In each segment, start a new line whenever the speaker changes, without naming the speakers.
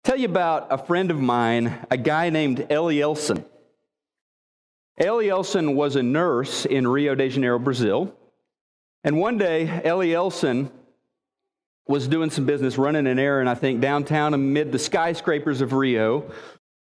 Tell you about a friend of mine, a guy named Elielson. Elielson was a nurse in Rio de Janeiro, Brazil. And one day, Elielson was doing some business, running an errand, I think, downtown amid the skyscrapers of Rio.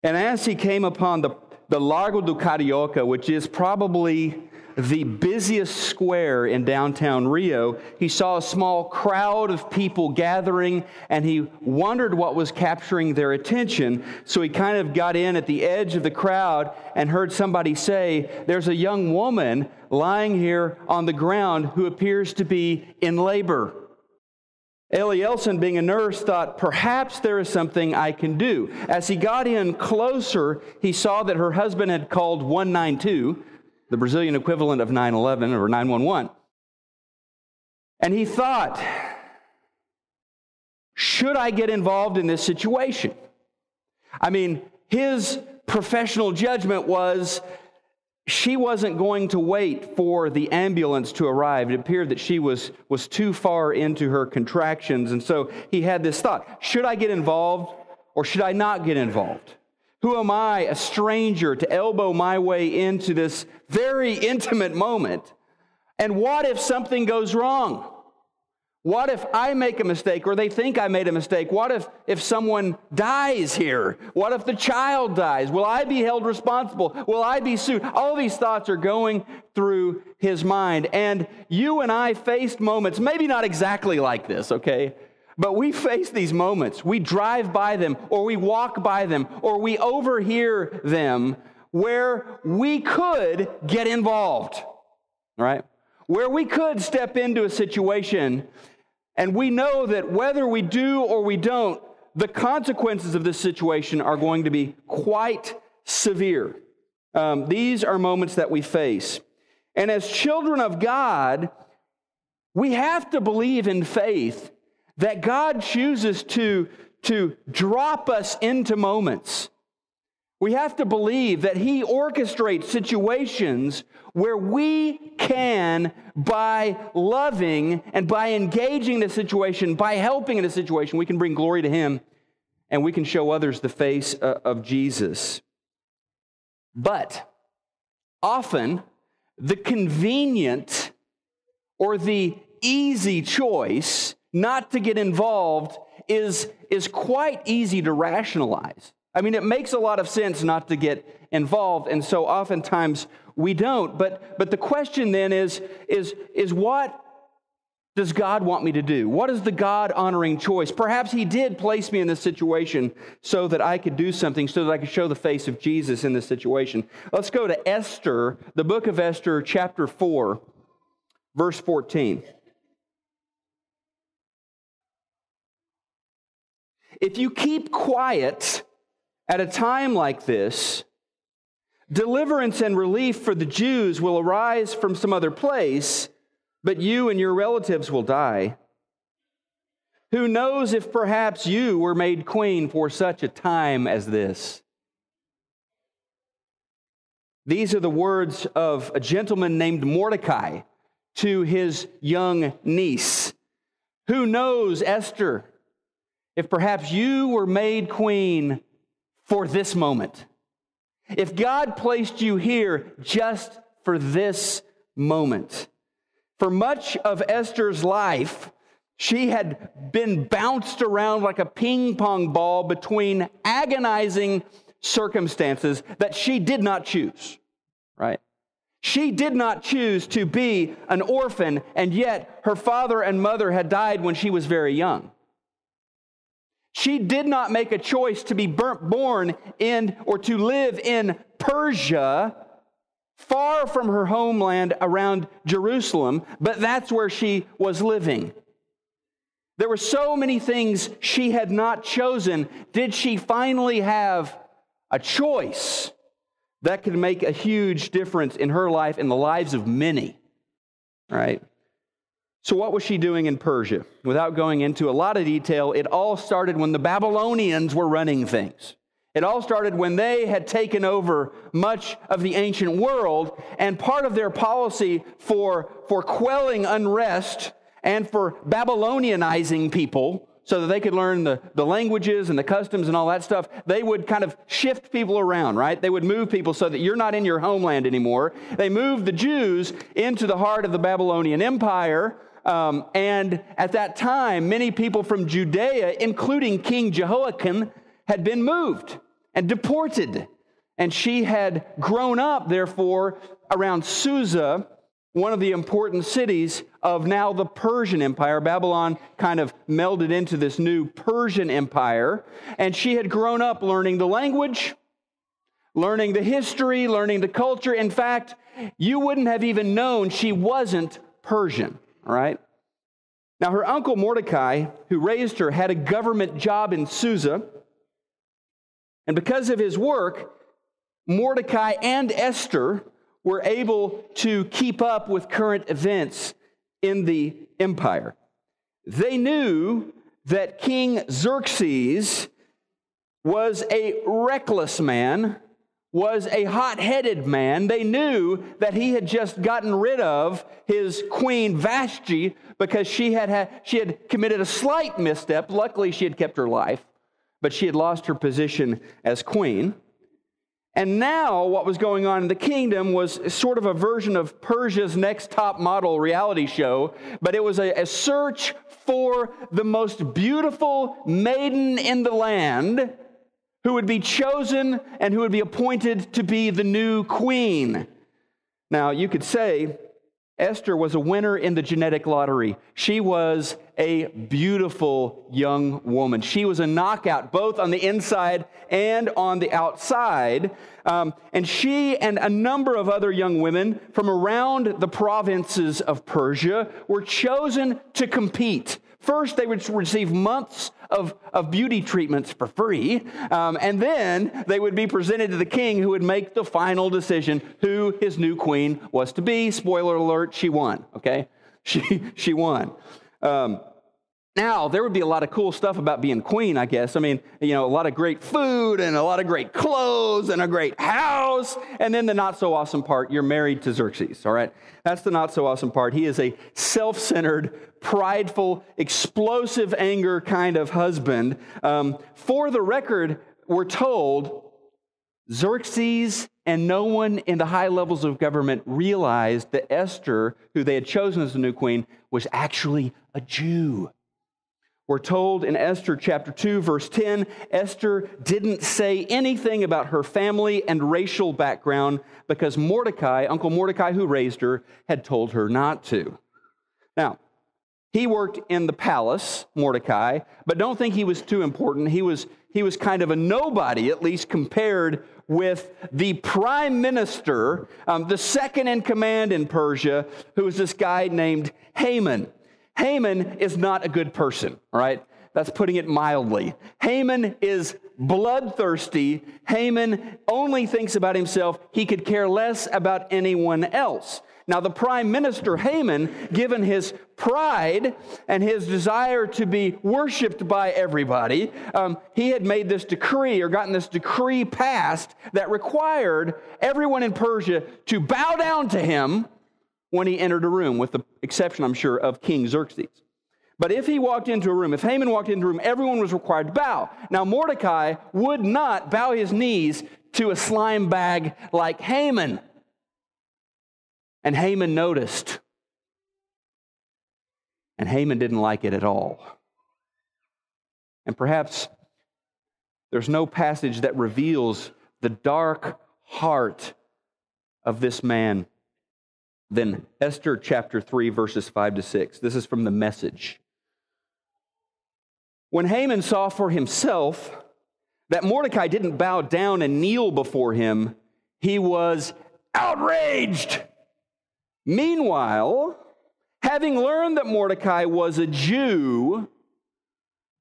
And as he came upon the Largo do Carioca, which is probably the busiest square in downtown Rio, he saw a small crowd of people gathering, and he wondered what was capturing their attention. So he kind of got in at the edge of the crowd and heard somebody say, "There's a young woman lying here on the ground who appears to be in labor." Elielson, being a nurse, thought, perhaps there is something I can do. As he got in closer, he saw that her husband had called 192, the Brazilian equivalent of 911 or 911. And he thought, should I get involved in this situation? I mean, his professional judgment was she wasn't going to wait for the ambulance to arrive. It appeared that she was too far into her contractions. And so he had this thought, should I get involved or should I not get involved? Who am I, a stranger, to elbow my way into this very intimate moment? And what if something goes wrong? What if I make a mistake or they think I made a mistake? What if someone dies here? What if the child dies? Will I be held responsible? Will I be sued? All these thoughts are going through his mind. And you and I faced moments, maybe not exactly like this, okay? But we face these moments. We drive by them, or we walk by them, or we overhear them where we could get involved, right? Where we could step into a situation, and we know that whether we do or we don't, the consequences of this situation are going to be quite severe. These are moments that we face. And as children of God, we have to believe in faith that God chooses to drop us into moments. We have to believe that He orchestrates situations where we can, by loving and by engaging the situation, by helping in a situation, we can bring glory to Him and we can show others the face of Jesus. But often, the convenient or the easy choice not to get involved is quite easy to rationalize. I mean, it makes a lot of sense not to get involved, and so oftentimes we don't. But the question then is what does God want me to do? What is the God-honoring choice? Perhaps He did place me in this situation so that I could do something, so that I could show the face of Jesus in this situation. Let's go to Esther, the book of Esther, chapter 4, verse 14. If you keep quiet at a time like this, deliverance and relief for the Jews will arise from some other place, but you and your relatives will die. Who knows if perhaps you were made queen for such a time as this? These are the words of a gentleman named Mordecai to his young niece. Who knows, Esther, if perhaps you were made queen for this moment? If God placed you here just for this moment. For much of Esther's life, she had been bounced around like a ping pong ball between agonizing circumstances that she did not choose, right? She did not choose to be an orphan, and yet her father and mother had died when she was very young. She did not make a choice to be born in or to live in Persia, far from her homeland around Jerusalem, but that's where she was living. There were so many things she had not chosen. Did she finally have a choice that could make a huge difference in her life and the lives of many? Right? So what was she doing in Persia? Without going into a lot of detail, it all started when the Babylonians were running things. It all started when they had taken over much of the ancient world, and part of their policy for quelling unrest and for Babylonianizing people, so that they could learn the languages and the customs and all that stuff, they would kind of shift people around, right? They would move people so that you're not in your homeland anymore. They moved the Jews into the heart of the Babylonian Empire. And at that time, many people from Judea, including King Jehoiakim, had been moved and deported. And she had grown up, therefore, around Susa, one of the important cities of now the Persian Empire. Babylon kind of melded into this new Persian Empire. And she had grown up learning the language, learning the history, learning the culture. In fact, you wouldn't have even known she wasn't Persian, all right? Now, her uncle Mordecai, who raised her, had a government job in Susa. And because of his work, Mordecai and Esther were able to keep up with current events in the empire. They knew that King Xerxes was a reckless man, was a hot-headed man. They knew that he had just gotten rid of his queen Vashti because she had committed a slight misstep. Luckily, she had kept her life, but she had lost her position as queen. And now what was going on in the kingdom was sort of a version of Persia's Next Top Model reality show, but it was a search for the most beautiful maiden in the land who would be chosen and who would be appointed to be the new queen. Now, you could say Esther was a winner in the genetic lottery. She was a beautiful young woman. She was a knockout, both on the inside and on the outside. And she and a number of other young women from around the provinces of Persia were chosen to compete. First, they would receive months of beauty treatments for free, and then they would be presented to the king, who would make the final decision who his new queen was to be. Spoiler alert, she won, okay? She won. Now, there would be a lot of cool stuff about being queen, I guess. I mean, a lot of great food and a lot of great clothes and a great house. And then the not-so-awesome part, you're married to Xerxes, all right? That's the not-so-awesome part. He is a self-centered, prideful, explosive anger kind of husband. For the record, we're told Xerxes and no one in the high levels of government realized that Esther, who they had chosen as the new queen, was actually a Jew. We're told in Esther chapter 2, verse 10, Esther didn't say anything about her family and racial background because Mordecai, Uncle Mordecai who raised her, had told her not to. Now, he worked in the palace, Mordecai, but don't think he was too important. He was kind of a nobody, at least compared with the prime minister, the second in command in Persia, who was this guy named Haman. Haman is not a good person, all right? That's putting it mildly. Haman is bloodthirsty. Haman only thinks about himself. He could care less about anyone else. Now, the prime minister, Haman, given his pride and his desire to be worshiped by everybody, he had made this decree or gotten this decree passed that required everyone in Persia to bow down to him when he entered a room, with the exception, I'm sure, of King Xerxes. But if he walked into a room, if Haman walked into a room, everyone was required to bow. Now, Mordecai would not bow his knees to a slime bag like Haman. And Haman noticed. And Haman didn't like it at all. And perhaps there's no passage that reveals the dark heart of this man than Esther chapter 3, verses 5 to 6. This is from the Message. When Haman saw for himself that Mordecai didn't bow down and kneel before him, he was outraged. Meanwhile, having learned that Mordecai was a Jew,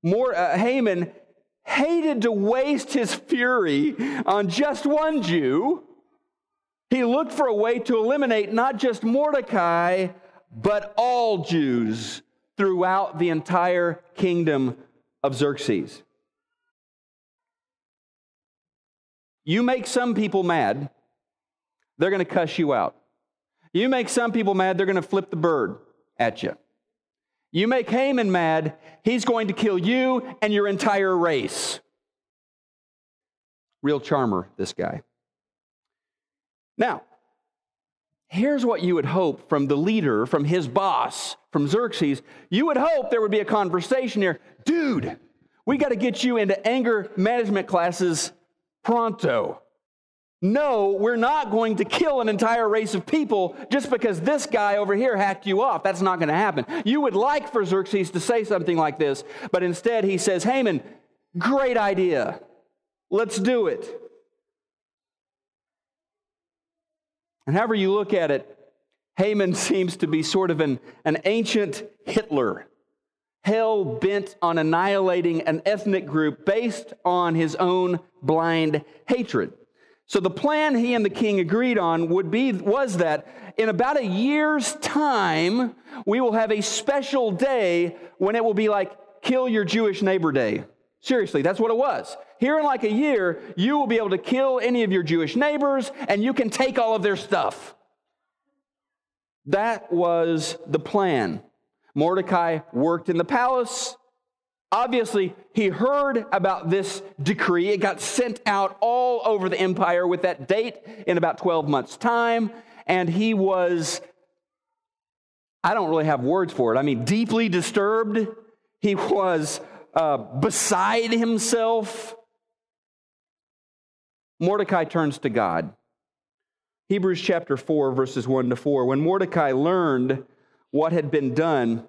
Haman hated to waste his fury on just one Jew. He looked for a way to eliminate not just Mordecai, but all Jews throughout the entire kingdom of Xerxes. You make some people mad, they're going to cuss you out. You make some people mad, they're going to flip the bird at you. You make Haman mad, he's going to kill you and your entire race. Real charmer, this guy. Now, here's what you would hope from the leader, from his boss, from Xerxes. You would hope there would be a conversation here. Dude, we got to get you into anger management classes pronto. No, we're not going to kill an entire race of people just because this guy over here hacked you off. That's not going to happen. You would like for Xerxes to say something like this, but instead he says, Haman, great idea. Let's do it. And however you look at it, Haman seems to be sort of an ancient Hitler, hell-bent on annihilating an ethnic group based on his own blind hatred. So the plan he and the king agreed on was that in about a year's time, we will have a special day when it will be like Kill Your Jewish Neighbor Day. Seriously, that's what it was. Here in like a year, you will be able to kill any of your Jewish neighbors, and you can take all of their stuff. That was the plan. Mordecai worked in the palace. Obviously, he heard about this decree. It got sent out all over the empire with that date in about 12 months' time. And he was, I don't really have words for it. I mean, deeply disturbed. He was beside himself. Mordecai turns to God. Hebrews chapter 4, verses 1 to 4. When Mordecai learned what had been done,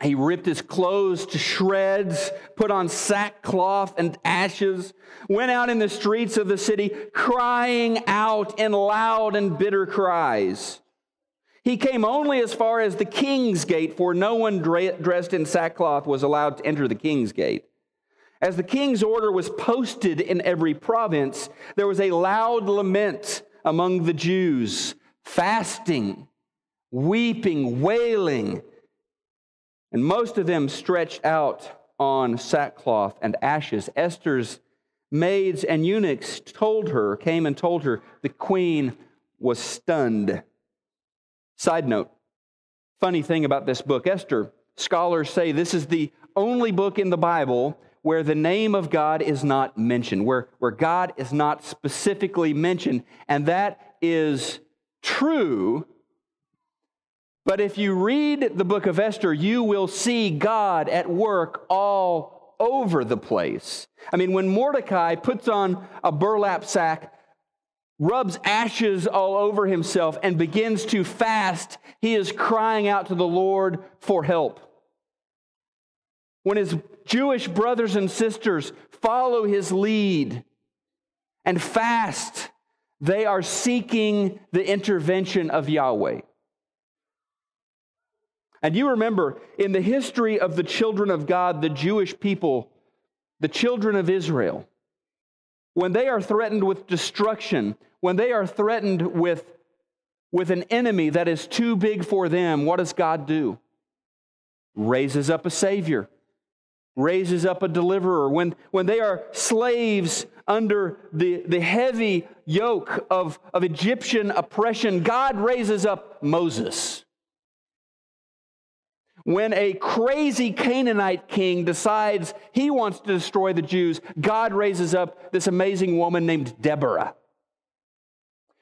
he ripped his clothes to shreds, put on sackcloth and ashes, went out in the streets of the city, crying out in loud and bitter cries. He came only as far as the king's gate, for no one dressed in sackcloth was allowed to enter the king's gate. As the king's order was posted in every province, there was a loud lament among the Jews, fasting, weeping, wailing, and most of them stretched out on sackcloth and ashes. Esther's maids and eunuchs came and told her the queen was stunned. Side note, funny thing about this book, Esther, scholars say this is the only book in the Bible where the name of God is not mentioned, where God is not specifically mentioned, and that is true. But if you read the book of Esther, you will see God at work all over the place. I mean, when Mordecai puts on a burlap sack, rubs ashes all over himself, and begins to fast, he is crying out to the Lord for help. When his Jewish brothers and sisters follow his lead and fast, they are seeking the intervention of Yahweh. And you remember, in the history of the children of God, the Jewish people, the children of Israel, when they are threatened with destruction, when they are threatened with an enemy that is too big for them, what does God do? Raises up a Savior, raises up a deliverer. When they are slaves under the heavy yoke of Egyptian oppression, God raises up Moses. When a crazy Canaanite king decides he wants to destroy the Jews, God raises up this amazing woman named Deborah.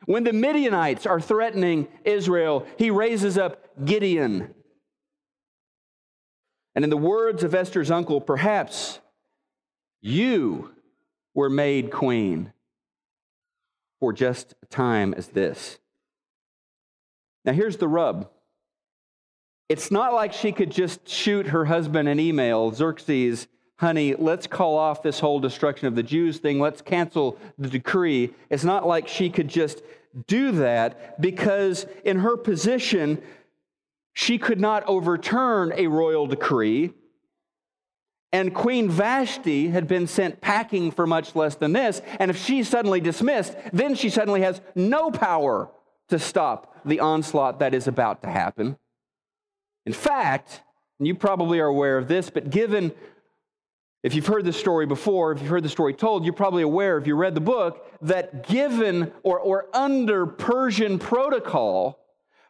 When the Midianites are threatening Israel, he raises up Gideon. And in the words of Esther's uncle, perhaps you were made queen for just a time as this. Now here's the rub. It's not like she could just shoot her husband an email, Xerxes, honey, let's call off this whole destruction of the Jews thing. Let's cancel the decree. It's not like she could just do that, because in her position, she could not overturn a royal decree. And Queen Vashti had been sent packing for much less than this. And if she's suddenly dismissed, then she suddenly has no power to stop the onslaught that is about to happen. In fact, and you probably are aware of this, but given, if you've heard the story before, if you've heard the story told, you're probably aware, if you read the book, that given or under Persian protocol,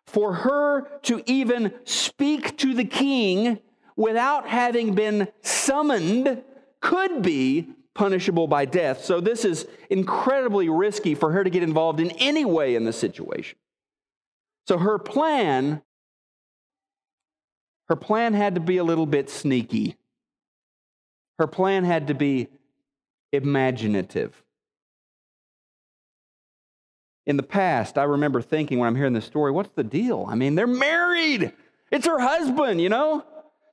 For her to even speak to the king without having been summoned could be punishable by death. So this is incredibly risky for her to get involved in any way in the situation. So her plan had to be a little bit sneaky. Her plan had to be imaginative. In the past, I remember thinking when I'm hearing this story, what's the deal? I mean, they're married. It's her husband, you know?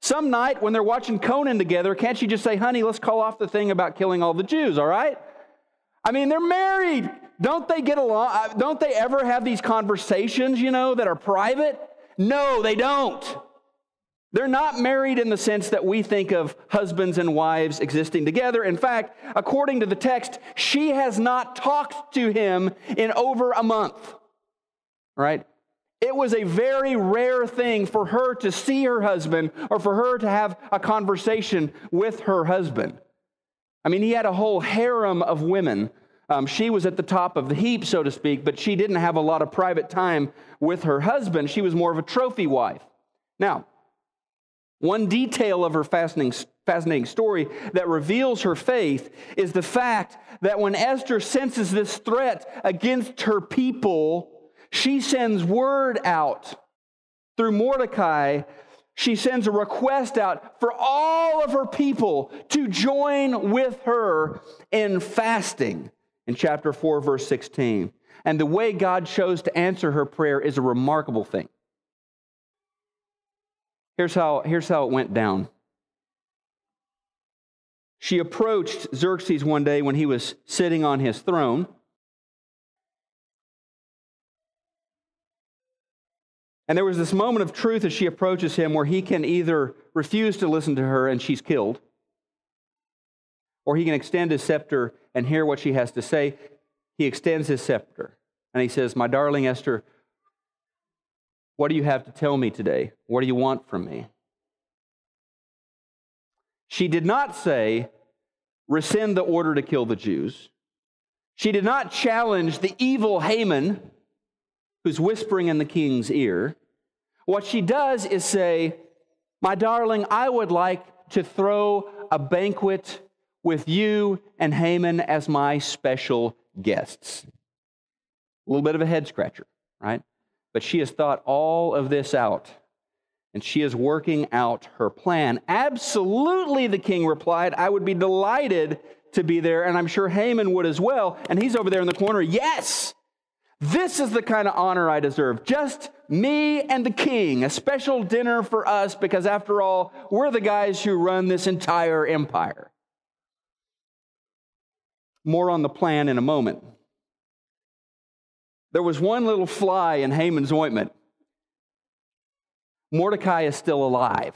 Some night when they're watching Conan together, can't she just say, honey, let's call off the thing about killing all the Jews, all right? I mean, they're married. Don't they get along? Don't they ever have these conversations, you know, that are private? No, they don't. They're not married in the sense that we think of husbands and wives existing together. In fact, according to the text, she has not talked to him in over a month, right? It was a very rare thing for her to see her husband or for her to have a conversation with her husband. I mean, he had a whole harem of women. She was at the top of the heap, so to speak, but she didn't have a lot of private time with her husband. She was more of a trophy wife. Now, one detail of her fascinating story that reveals her faith is the fact that when Esther senses this threat against her people, she sends word out through Mordecai. She sends a request out for all of her people to join with her in fasting in chapter 4, verse 16. And the way God chose to answer her prayer is a remarkable thing. Here's how it went down. She approached Xerxes one day when he was sitting on his throne. And there was this moment of truth as she approaches him where he can either refuse to listen to her and she's killed, or he can extend his scepter and hear what she has to say. He extends his scepter and he says, my darling Esther, what do you have to tell me today? What do you want from me? She did not say, rescind the order to kill the Jews. She did not challenge the evil Haman who's whispering in the king's ear. What she does is say, my darling, I would like to throw a banquet with you and Haman as my special guests. A little bit of a head scratcher, right? But she has thought all of this out, and she is working out her plan. Absolutely, the king replied, I would be delighted to be there, and I'm sure Haman would as well. And he's over there in the corner, yes, this is the kind of honor I deserve. Just me and the king, a special dinner for us, because after all, we're the guys who run this entire empire. More on the plan in a moment. There was one little fly in Haman's ointment. Mordecai is still alive.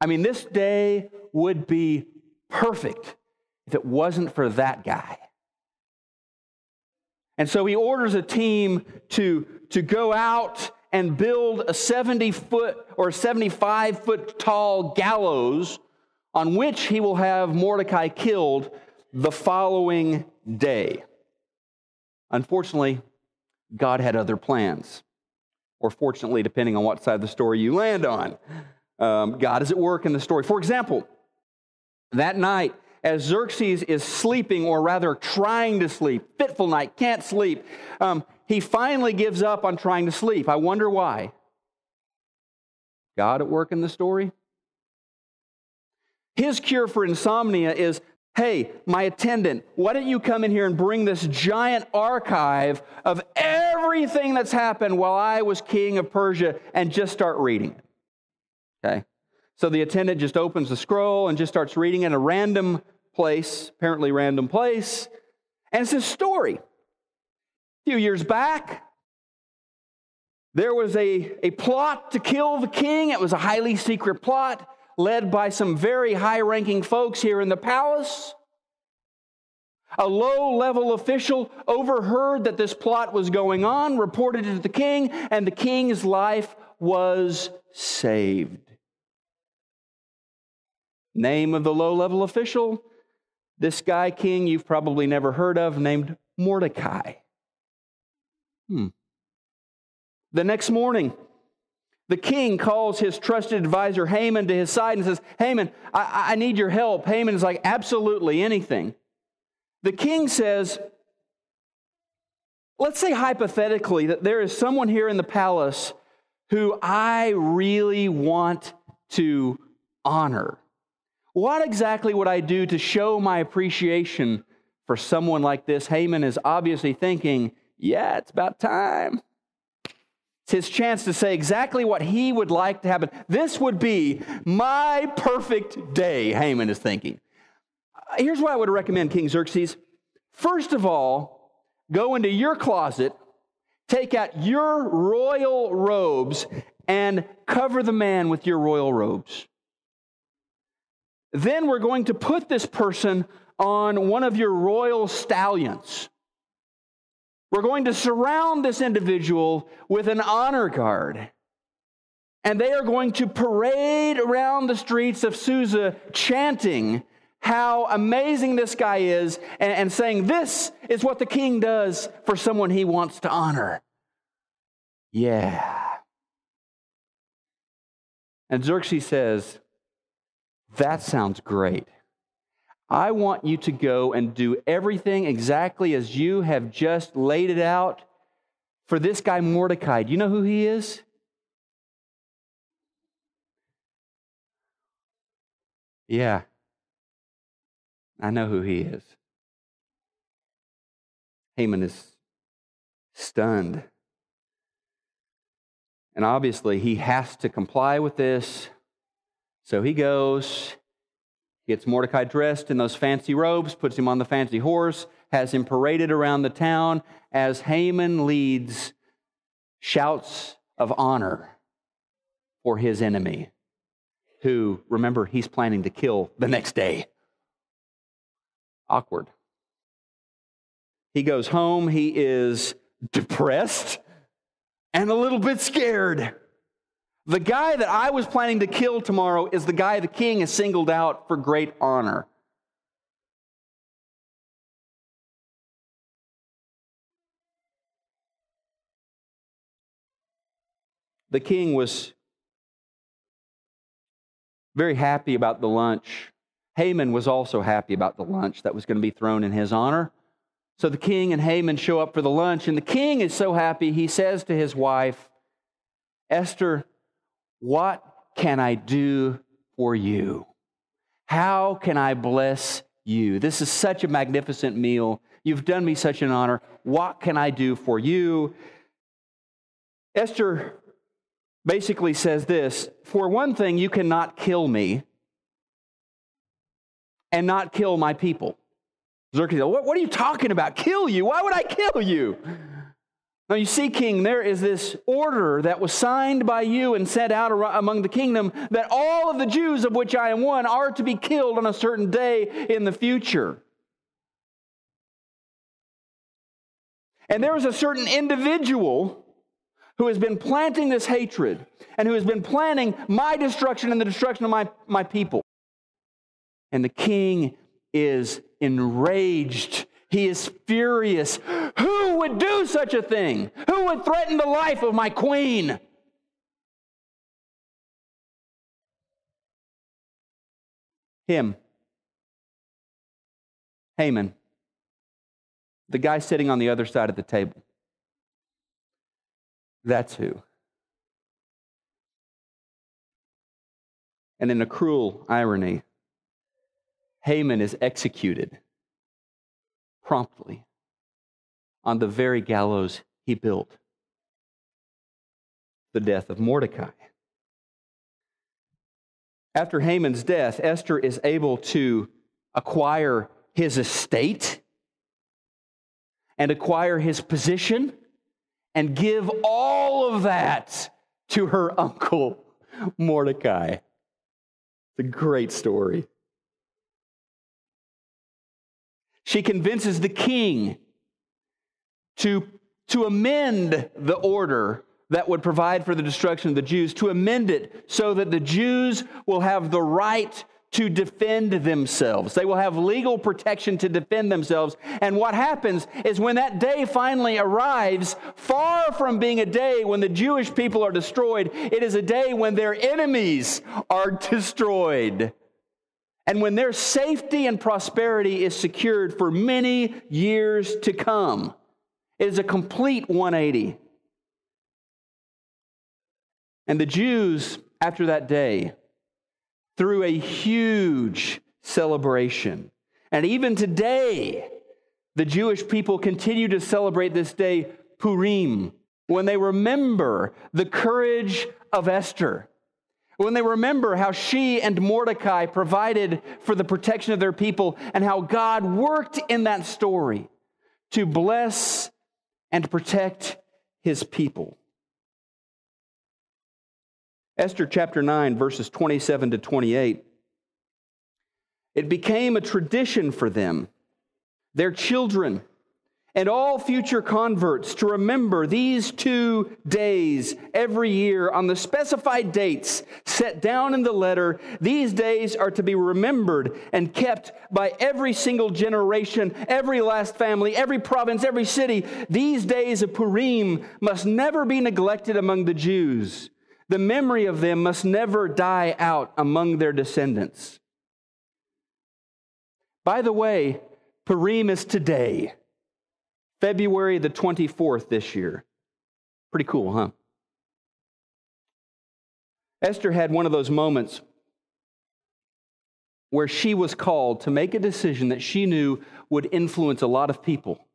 I mean, this day would be perfect if it wasn't for that guy. And so he orders a team to go out and build a 70-foot or 75-foot tall gallows on which he will have Mordecai killed the following day. Unfortunately, God had other plans. Or fortunately, depending on what side of the story you land on. God is at work in the story. For example, that night, as Xerxes is sleeping, or rather trying to sleep, fitful night, can't sleep, he finally gives up on trying to sleep. I wonder why. God at work in the story? His cure for insomnia is, hey, my attendant, why don't you come in here and bring this giant archive of everything that's happened while I was king of Persia and just start reading it. Okay? So the attendant just opens the scroll and just starts reading in a random place, apparently random place, and it's a story. A few years back, there was a plot to kill the king. It was a highly secret plot led by some very high-ranking folks here in the palace. A low-level official overheard that this plot was going on, reported it to the king, and the king's life was saved. Name of the low-level official? This guy, king, you've probably never heard of, named Mordecai. The next morning, the king calls his trusted advisor Haman to his side and says, Haman, I need your help. Haman is like, absolutely anything. The king says, let's say hypothetically that there is someone here in the palace who I really want to honor. What exactly would I do to show my appreciation for someone like this? Haman is obviously thinking, yeah, it's about time. It's his chance to say exactly what he would like to happen. This would be my perfect day, Haman is thinking. Here's what I would recommend, King Xerxes. First of all, go into your closet, take out your royal robes, and cover the man with your royal robes. Then we're going to put this person on one of your royal stallions. We're going to surround this individual with an honor guard. And they are going to parade around the streets of Susa chanting how amazing this guy is and saying, this is what the king does for someone he wants to honor. Yeah. And Xerxes says, that sounds great. I want you to go and do everything exactly as you have just laid it out for this guy Mordecai. Do you know who he is? Yeah, I know who he is. Haman is stunned. And obviously he has to comply with this. So he goes, gets Mordecai dressed in those fancy robes, puts him on the fancy horse, has him paraded around the town as Haman leads shouts of honor for his enemy, who, remember, he's planning to kill the next day. Awkward. He goes home, he is depressed and a little bit scared. The guy that I was planning to kill tomorrow is the guy the king has singled out for great honor. The king was very happy about the lunch. Haman was also happy about the lunch that was going to be thrown in his honor. So the king and Haman show up for the lunch, and the king is so happy, he says to his wife, Esther, what can I do for you? How can I bless you? This is such a magnificent meal. You've done me such an honor. What can I do for you? Esther basically says this, for one thing, you cannot kill me and not kill my people. Xerxes said, what are you talking about? Kill you? Why would I kill you? Now you see, king, there is this order that was signed by you and sent out among the kingdom that all of the Jews of which I am one are to be killed on a certain day in the future. And there is a certain individual who has been planting this hatred and who has been planning my destruction and the destruction of my people. And the king is enraged. He is furious. Who would do such a thing? Who would threaten the life of my queen? Him. Haman. The guy sitting on the other side of the table. That's who. And in a cruel irony, Haman is executed promptly on the very gallows he built. The death of Mordecai. After Haman's death, Esther is able to acquire his estate and acquire his position and give all of that to her uncle Mordecai. It's a great story. She convinces the king to amend the order that would provide for the destruction of the Jews, to amend it so that the Jews will have the right to defend themselves. They will have legal protection to defend themselves. And what happens is when that day finally arrives, far from being a day when the Jewish people are destroyed, it is a day when their enemies are destroyed. And when their safety and prosperity is secured for many years to come. It is a complete 180. And the Jews, after that day, through a huge celebration. And even today, the Jewish people continue to celebrate this day, Purim, when they remember the courage of Esther, when they remember how she and Mordecai provided for the protection of their people and how God worked in that story to bless and protect his people. Esther chapter 9, verses 27 to 28. It became a tradition for them, their children, and all future converts to remember these 2 days every year on the specified dates set down in the letter. These days are to be remembered and kept by every single generation, every last family, every province, every city. These days of Purim must never be neglected among the Jews. The memory of them must never die out among their descendants. By the way, Purim is today, February the 24th this year. Pretty cool, huh? Esther had one of those moments where she was called to make a decision that she knew would influence a lot of people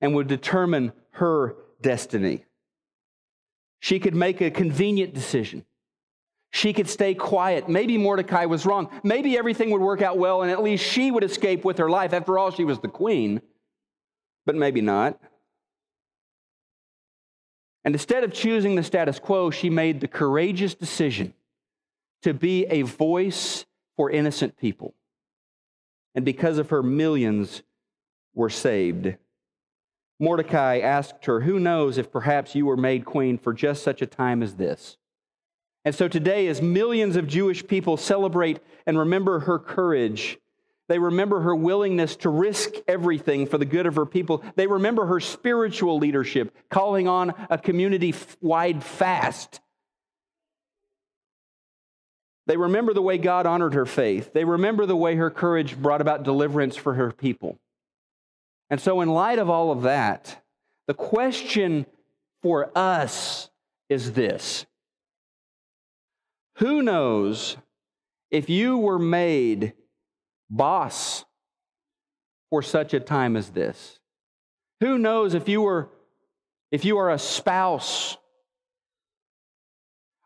and would determine her destiny. She could make a convenient decision. She could stay quiet. Maybe Mordecai was wrong. Maybe everything would work out well and at least she would escape with her life. After all, she was the queen. But maybe not. And instead of choosing the status quo, she made the courageous decision to be a voice for innocent people. And because of her, millions were saved. Mordecai asked her, "Who knows if perhaps you were made queen for just such a time as this?" And so today, as millions of Jewish people celebrate and remember her courage, they remember her willingness to risk everything for the good of her people. They remember her spiritual leadership, calling on a community-wide fast. They remember the way God honored her faith. They remember the way her courage brought about deliverance for her people. And so in light of all of that, the question for us is this. Who knows if you were made boss for such a time as this? Who knows if you are a spouse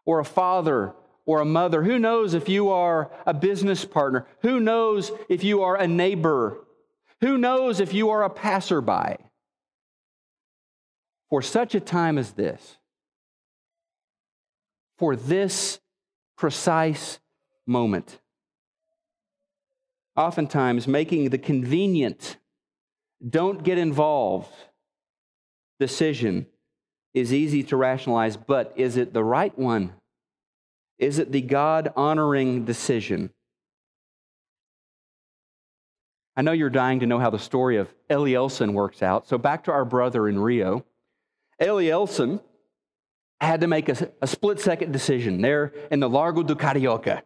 or a father or a mother? Who knows if you are a business partner? Who knows if you are a neighbor? Who knows if you are a passerby? For such a time as this, for this precise moment. Oftentimes, making the convenient, don't get involved decision is easy to rationalize, but is it the right one? Is it the God-honoring decision? I know you're dying to know how the story of Elielson works out, so back to our brother in Rio. Elielson had to make a split-second decision there in the Largo do Carioca.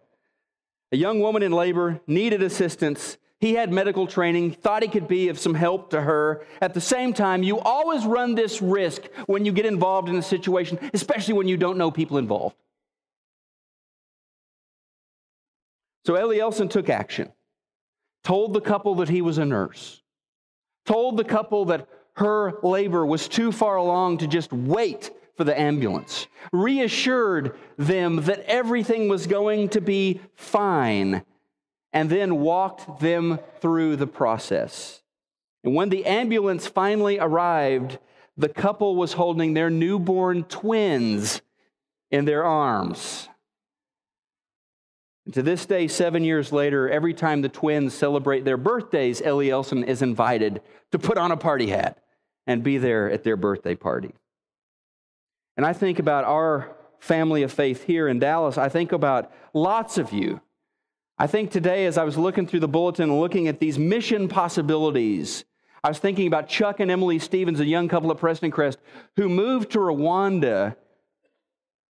A young woman in labor needed assistance. He had medical training, thought he could be of some help to her. At the same time, you always run this risk when you get involved in a situation, especially when you don't know people involved. So Elielson took action, told the couple that he was a nurse, told the couple that her labor was too far along to just wait for the ambulance, reassured them that everything was going to be fine, and then walked them through the process. And when the ambulance finally arrived, the couple was holding their newborn twins in their arms. And to this day, 7 years later, every time the twins celebrate their birthdays, Elielson is invited to put on a party hat and be there at their birthday party. And I think about our family of faith here in Dallas. I think about lots of you I think today, as I was looking through the bulletin and looking at these mission possibilities, I was thinking about Chuck and Emily Stevens, a young couple at Prestoncrest, who moved to Rwanda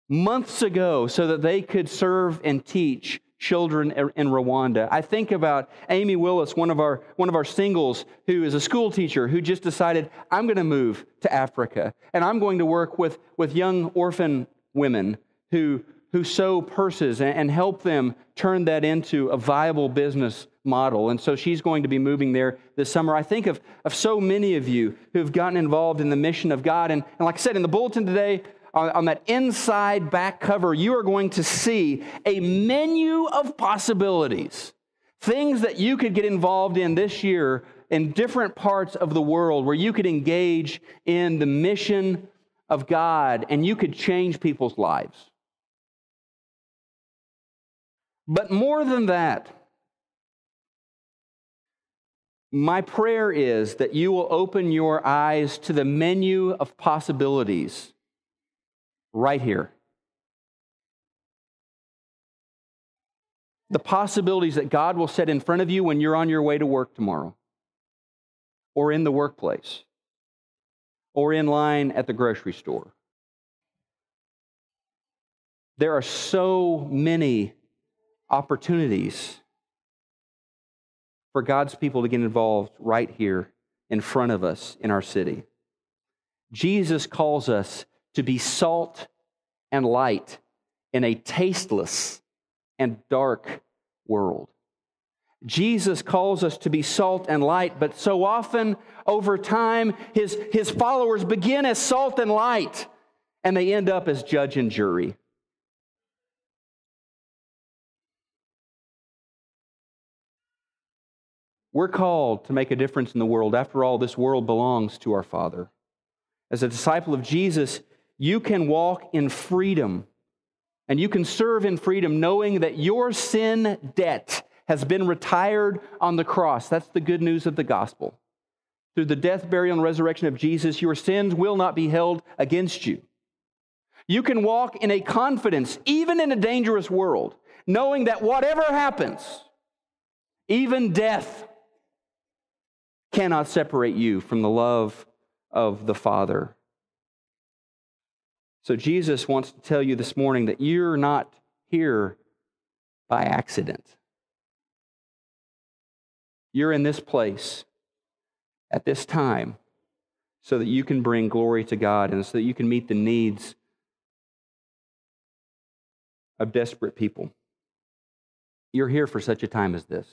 months ago so that they could serve and teach children in Rwanda. I think about Amy Willis, one of our singles, who is a school teacher who just decided, I'm going to move to Africa, and I'm going to work with young orphan women who sew purses and help them turn that into a viable business model. And so she's going to be moving there this summer. I think of so many of you who've gotten involved in the mission of God. And like I said, in the bulletin today, on that inside back cover, you are going to see a menu of possibilities, things that you could get involved in this year in different parts of the world where you could engage in the mission of God and you could change people's lives. But more than that, my prayer is that you will open your eyes to the menu of possibilities right here. The possibilities that God will set in front of you when you're on your way to work tomorrow, or in the workplace, or in line at the grocery store. There are so many opportunities for God's people to get involved right here in front of us in our city. Jesus calls us to be salt and light in a tasteless and dark world. Jesus calls us to be salt and light, but so often over time, his followers begin as salt and light, and they end up as judge and jury. We're called to make a difference in the world. After all, this world belongs to our Father. As a disciple of Jesus, you can walk in freedom and you can serve in freedom knowing that your sin debt has been retired on the cross. That's the good news of the gospel. Through the death, burial, and resurrection of Jesus, your sins will not be held against you. You can walk in a confidence, even in a dangerous world, knowing that whatever happens, even death, cannot separate you from the love of the Father. So Jesus wants to tell you this morning that you're not here by accident. You're in this place at this time so that you can bring glory to God and so that you can meet the needs of desperate people. You're here for such a time as this.